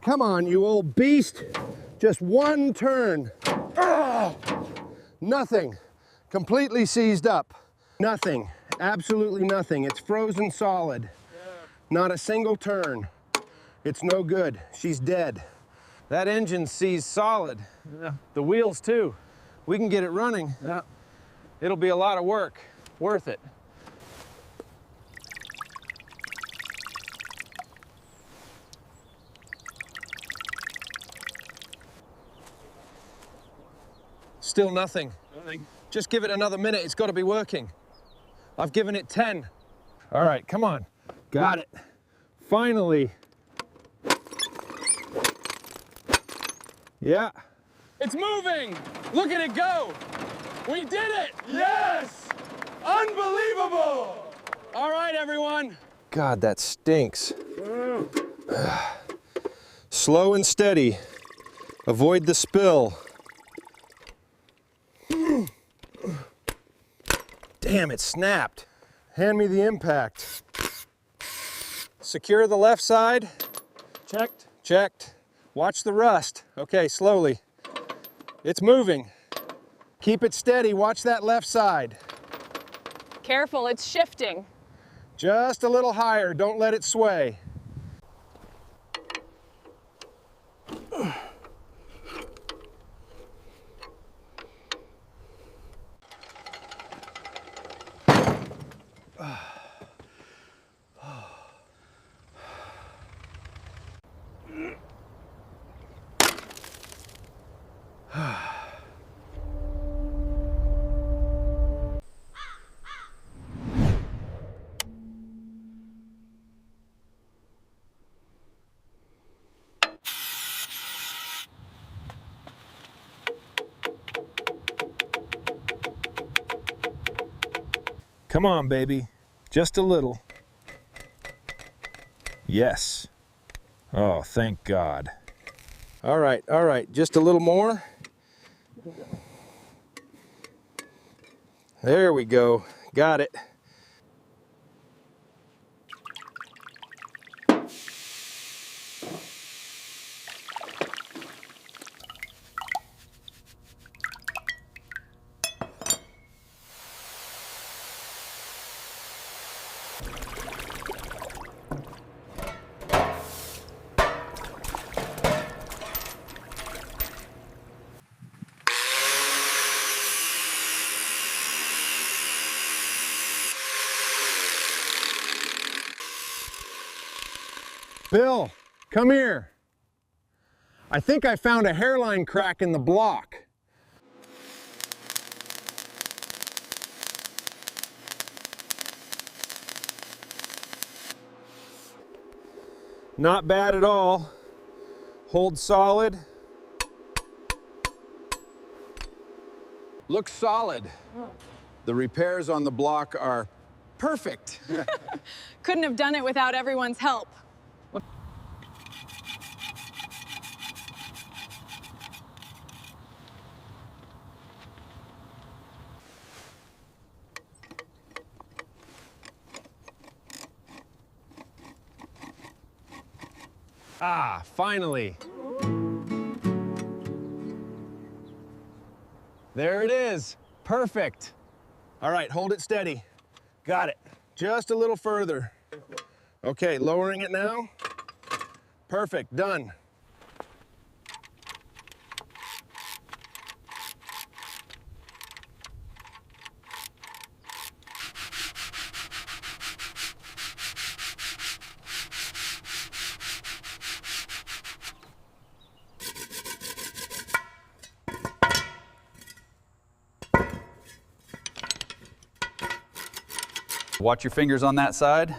Come on, you old beast. Just one turn. Ah! Nothing. Completely seized up. Nothing. Absolutely nothing. It's frozen solid. Not a single turn. It's no good. She's dead. That engine's seized solid. Yeah. The wheels too. We can get it running. Yeah. It'll be a lot of work. Worth it. Still nothing. Nothing. Just give it another minute. It's got to be working. I've given it 10. All right, come on. Got it. Finally. Yeah. It's moving! Look at it go! We did it! Yes! Unbelievable! All right, everyone. God, that stinks. Slow and steady. Avoid the spill. Damn, it snapped. Hand me the impact. Secure the left side. Checked. Checked. Watch the rust. Okay, slowly. It's moving. Keep it steady. Watch that left side. Careful, it's shifting. Just a little higher. Don't let it sway. Come on, baby. Just a little. Yes. Oh, thank God. All right. Just a little more. There we go. Got it. Bill, come here. I think I found a hairline crack in the block. Not bad at all. Hold solid. Looks solid. The repairs on the block are perfect. Couldn't have done it without everyone's help. Ah, finally. There it is. Perfect. All right, hold it steady. Got it. Just a little further. Okay, lowering it now. Perfect, done. Watch your fingers on that side.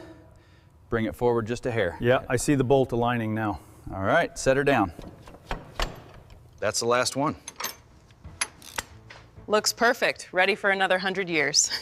Bring it forward just a hair. Yeah, I see the bolt aligning now. All right, set her down. That's the last one. Looks perfect. Ready for another 100 years.